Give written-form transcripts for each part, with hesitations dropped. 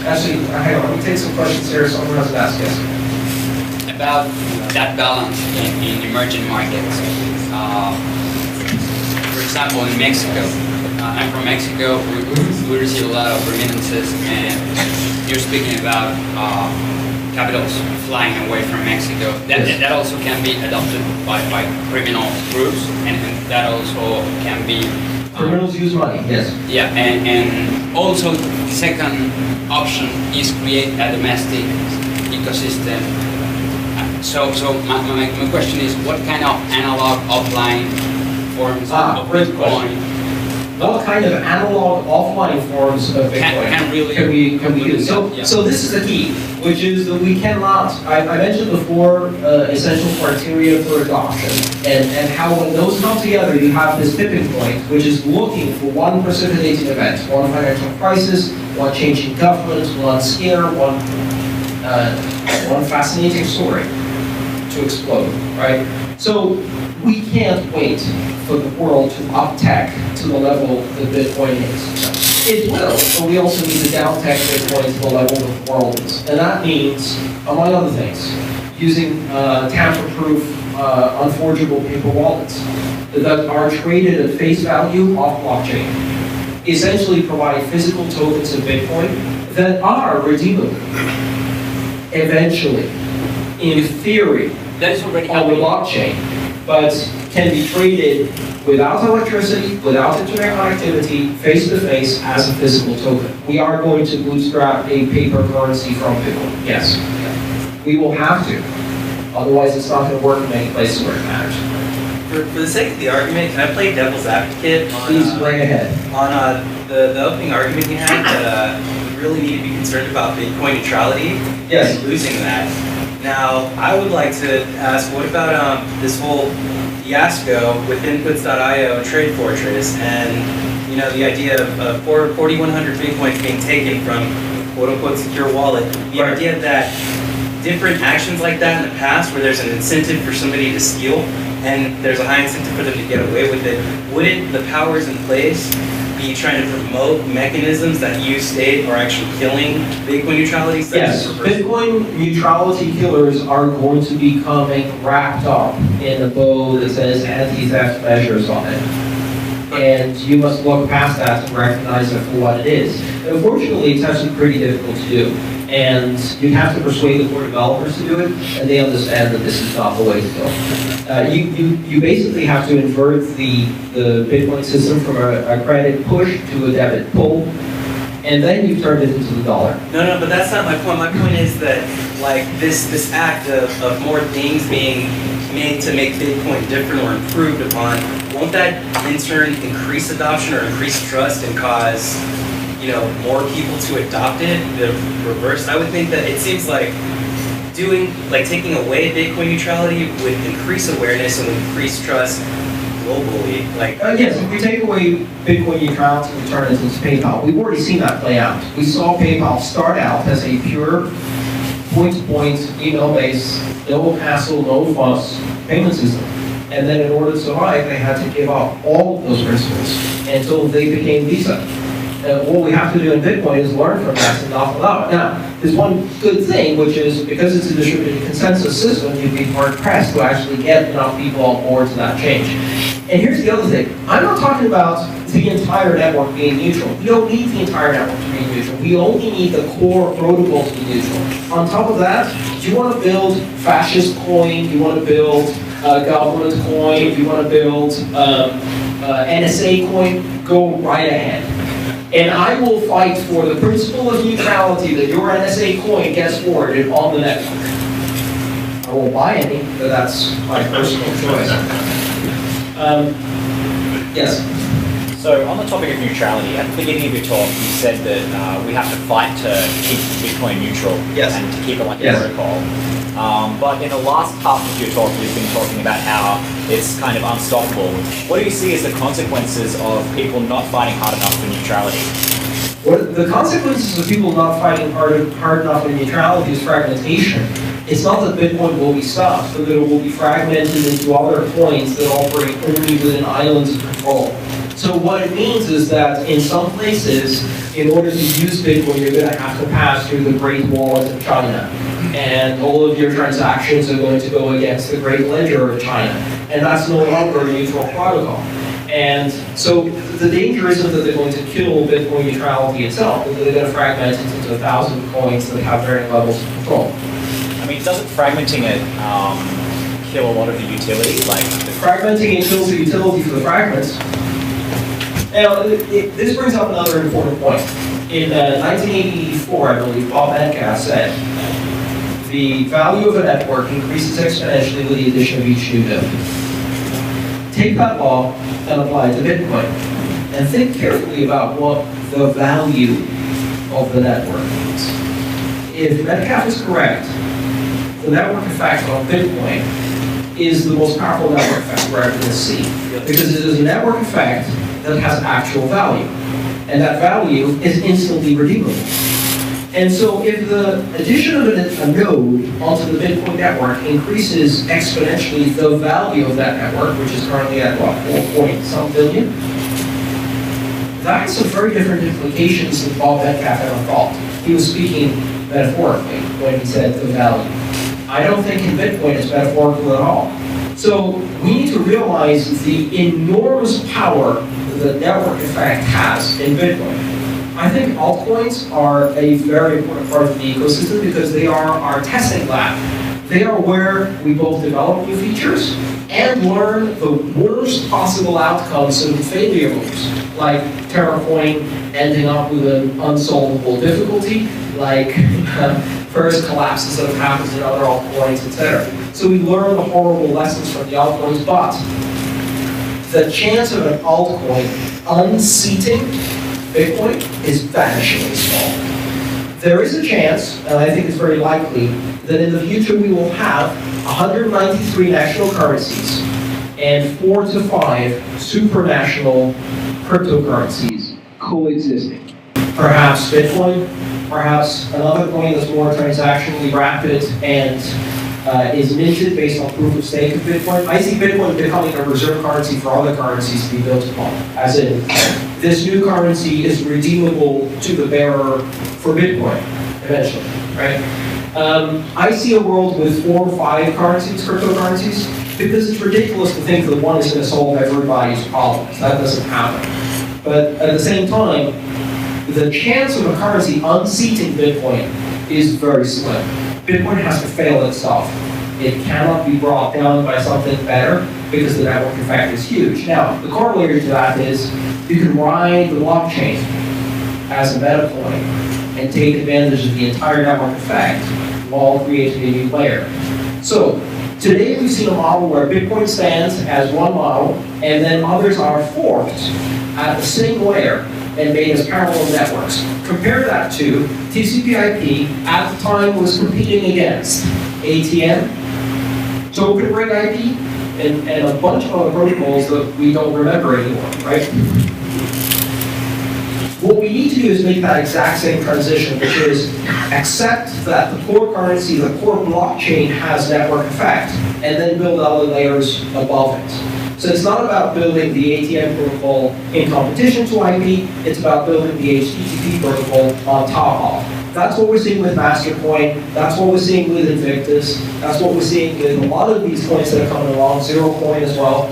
Actually, hang on, let me take some questions here. Someone has asked, yes. About that balance in emerging markets. For example, in Mexico, I'm from Mexico, we receive a lot of remittances, and you're speaking about capitals flying away from Mexico. That also can be adopted by criminal groups, and that also can be... Criminals use money, yes. Yeah, and also the second option is create a domestic ecosystem. So my question is, what kind of analog offline forms of Bitcoin? What kind of analog offline forms of Bitcoin can we use? So this is the key, which is that we cannot, I mentioned before, essential criteria for adoption, and how when those come together, you have this tipping point, which is looking for one precipitating event, one financial crisis, one change in government, one scare, one fascinating story to explode, right? So we can't wait for the world to up-tech to the level that Bitcoin is. It will, but we also need to down-tech Bitcoin to the level that the world is. And that means, among other things, using tamper-proof, unforgeable paper wallets that are traded at face value off blockchain, essentially provide physical tokens of Bitcoin that are redeemable eventually, in theory, that is already on the blockchain, but can be traded without electricity, without internet connectivity, face-to-face as a physical token. We are going to bootstrap a paper currency from Bitcoin, yes. We will have to, otherwise it's not going to work in many places where it matters. For the sake of the argument, can I play devil's advocate on, please bring ahead. On the opening argument you had that we really need to be concerned about Bitcoin neutrality and losing that. Now, I would like to ask, what about this whole fiasco with inputs.io and Trade Fortress, and the idea of 4,100 Bitcoins being taken from quote-unquote secure wallet, the idea that different actions like that in the past where there's an incentive for somebody to steal and there's a high incentive for them to get away with it, wouldn't the powers in place be trying to promote mechanisms that you state are actually killing Bitcoin neutrality? Yes, Bitcoin neutrality killers are going to be coming wrapped up in a bow that says anti-theft measures on it. And you must look past that and recognize it for what it is. Unfortunately, it's actually pretty difficult to do. And you have to persuade the core developers to do it, and they understand that this is not the way to go. You basically have to invert the Bitcoin system from a credit push to a debit pull, and then you turn it into the dollar. No, but that's not my point. My point is that this act of more things being made to make Bitcoin different or improved upon, won't that in turn increase adoption or increase trust and cause more people to adopt it? The reverse. I would think that it seems like taking away Bitcoin neutrality would increase awareness and would increase trust globally. Yes, if we take away Bitcoin neutrality and turn it into PayPal, we've already seen that play out. We saw PayPal start out as a pure point-to-point, email-based, no hassle, no fuss payment system. And then in order to survive, they had to give up all of those principles until they became Visa. What we have to do in Bitcoin is learn from that and not allow it. Now, there's one good thing, which is because it's a distributed consensus system, you'd be hard-pressed to actually get enough people on board to that change. And here's the other thing. I'm not talking about the entire network being neutral. We don't need the entire network to be neutral. We only need the core protocol to be neutral. On top of that, do you want to build fascist coin? Do you want to build government coin? Do you want to build NSA coin? Go right ahead. And I will fight for the principle of neutrality that your NSA coin gets forwarded on the network. I won't buy any, but that's my personal choice. Yes? So on the topic of neutrality, at the beginning of your talk, you said that we have to fight to keep Bitcoin neutral and to keep it like a protocol. But in the last half of your talk, you've been talking about how it's kind of unstoppable. What do you see as the consequences of people not fighting hard enough for neutrality? Well, the consequences of people not fighting hard enough for neutrality is fragmentation. It's not that Bitcoin will be stopped, but that it will be fragmented into other coins that operate only within islands of control. So what it means is that in some places, in order to use Bitcoin, you're going to have to pass through the Great Wall of China. And all of your transactions are going to go against the Great Ledger of China. And that's no longer a neutral protocol. And so the danger isn't that they're going to kill Bitcoin neutrality itself, but they're going to fragment it into 1,000 coins that have varying levels of control. I mean, doesn't fragmenting it kill a lot of the utility? Fragmenting it kills the utility for the fragments. Now, this brings up another important point. In 1984, I believe, Bob Metcalfe said, the value of a network increases exponentially with the addition of each new node. Take that law and apply it to Bitcoin. And think carefully about what the value of the network is. If Metcalfe is correct, the network effect on Bitcoin is the most powerful network effect we're ever going to see. Because it is a network effect that has actual value. And that value is instantly redeemable. And so if the addition of a node onto the Bitcoin network increases exponentially the value of that network, which is currently at what, 4.some billion? That has some very different implications than Bob Metcalfe ever thought. He was speaking metaphorically when he said the value. I don't think in Bitcoin it's metaphorical at all. So we need to realize the enormous power that the network effect has in Bitcoin. I think altcoins are a very important part of the ecosystem because they are our testing lab. They are where we both develop new features and learn the worst possible outcomes of failure moves, like Terracoin ending up with an unsolvable difficulty, like first collapses that have happened in other altcoins, etc. So we learn the horrible lessons from the altcoins, but the chance of an altcoin unseating Bitcoin is vanishingly small. There is a chance, and I think it's very likely, that in the future we will have 193 national currencies and 4 to 5 supranational cryptocurrencies coexisting. Perhaps Bitcoin, perhaps another coin that's more transactionally rapid and is minted based on proof of stake of Bitcoin. I see Bitcoin becoming a reserve currency for other currencies to be built upon. As in, this new currency is redeemable to the bearer for Bitcoin, eventually, right? I see a world with 4 or 5 currencies, cryptocurrencies, because it's ridiculous to think that one is going to solve everybody's problems. That doesn't happen. But at the same time, the chance of a currency unseating Bitcoin is very slim. Bitcoin has to fail itself. It cannot be brought down by something better because the network effect is huge. Now, the corollary to that is you can ride the blockchain as a meta coin and take advantage of the entire network effect while creating a new layer. So, today we've seen a model where Bitcoin stands as one model and then others are forked at the same layer and made as parallel networks. Compare that to TCP/IP at the time was competing against ATM, token ring IP, and a bunch of other protocols that we don't remember anymore, right? What we need to do is make that exact same transition, which is accept that the core currency, the core blockchain has network effect, and then build other layers above it. So it's not about building the ATM protocol in competition to IP, it's about building the HTTP protocol on top of. That's what we're seeing with Mastercoin, that's what we're seeing with Invictus, that's what we're seeing with a lot of these coins that are coming along, ZeroCoin as well.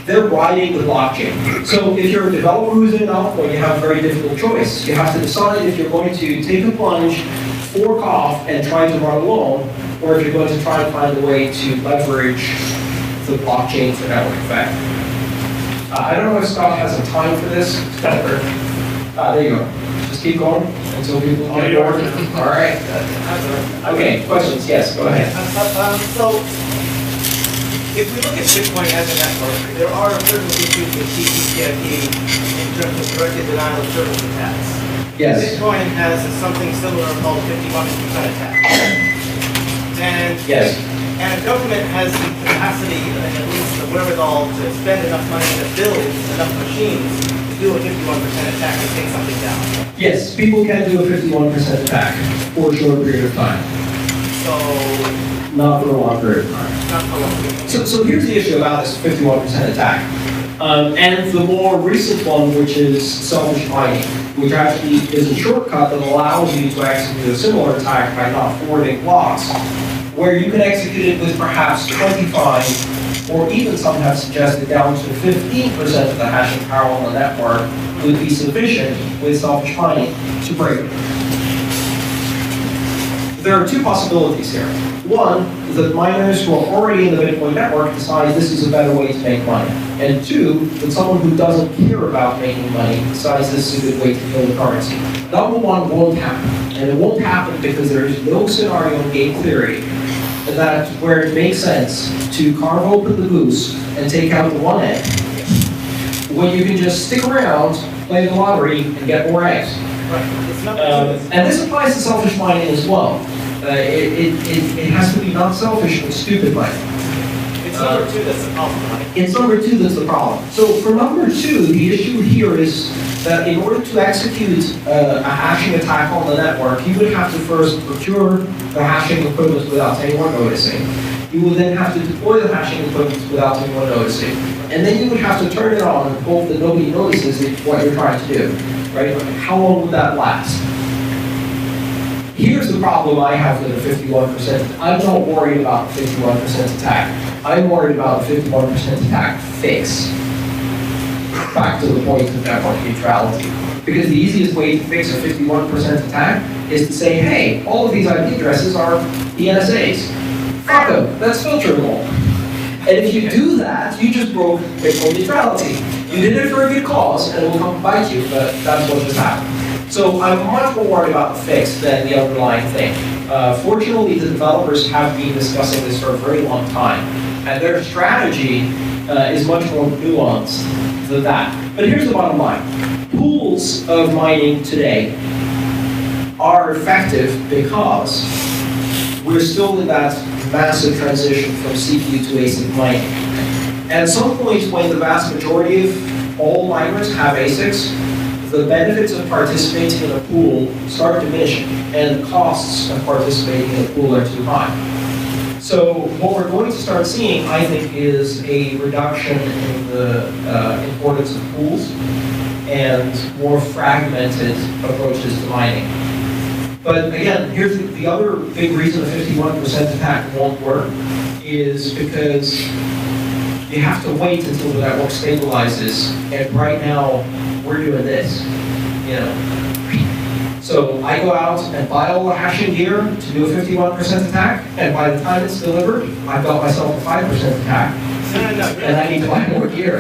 They're riding the blockchain. So if you're a developer who's in an altcoin, you have a very difficult choice. You have to decide if you're going to take a plunge, fork off, and try to run alone, or if you're going to try and find a way to leverage the blockchain for network effect. I don't know if Scott has a time for this. There you go. Just keep going until people get bored. All right. Okay, questions? Yes, go ahead. So, if we look at Bitcoin as a network, there are certain issues with TCP/IP in terms of directed denial of service attacks. Yes. Bitcoin has something similar called 51% attack. And yes. And a government has the capacity and at least the wherewithal to spend enough money to build enough machines to do a 51% attack and take something down. Yes, people can do a 51% attack for a short period of time. So, not for a long period of time. Not for a long period of time. So here's the issue about this 51% attack. And the more recent one, which is selfish mining, which actually is a shortcut that allows you to execute a similar attack by not forwarding blocks, where you can execute it with perhaps 25, or even some have suggested down to 15% of the hashing power on the network would be sufficient with selfish mining to break it. There are two possibilities here. One, that miners who are already in the Bitcoin network decide this is a better way to make money. And two, that someone who doesn't care about making money decides this is a good way to kill the currency. Number one won't happen. And it won't happen because there is no scenario in game theory that where it makes sense to carve open the goose and take out the one egg, when you can just stick around, play the lottery, and get more eggs. And this applies to selfish mining as well. It has to be not selfish but stupid mining. It's number two that's the problem, right? It's number two that's the problem. So for number two, the issue here is that in order to execute a hashing attack on the network, you would have to first procure the hashing equipment without anyone noticing. You would then have to deploy the hashing equipment without anyone noticing. And then you would have to turn it on and hope that nobody notices what you're trying to do. Right? How long would that last? Here's the problem I have with the 51%. I'm not worried about the 51% attack. I'm worried about the 51% attack fix. Back to the point of network neutrality. Because the easiest way to fix a 51% attack is to say, hey, all of these IP addresses are DNSAs. Fuck them, let's filter them all. And if you do that, you just broke Bitcoin neutrality. You did it for a good cause, and it will come bite you, but that's what just happened. So I'm much more worried about the fix than the underlying thing. Fortunately, the developers have been discussing this for a very long time, and their strategy is much more nuanced than that. But here's the bottom line. Pools of mining today are effective because we're still in that massive transition from CPU to ASIC mining. At some point when the vast majority of all miners have ASICs, the benefits of participating in a pool start diminishing, and the costs of participating in a pool are too high. So what we're going to start seeing, I think, is a reduction in the importance of pools and more fragmented approaches to mining. But again, here's the other big reason a 51% attack won't work is because you have to wait until the network stabilizes, and right now we're doing this, you know. So I go out and buy all the hashing gear to do a 51% attack, and by the time it's delivered, I've got myself a 5% attack, and I need to buy more gear.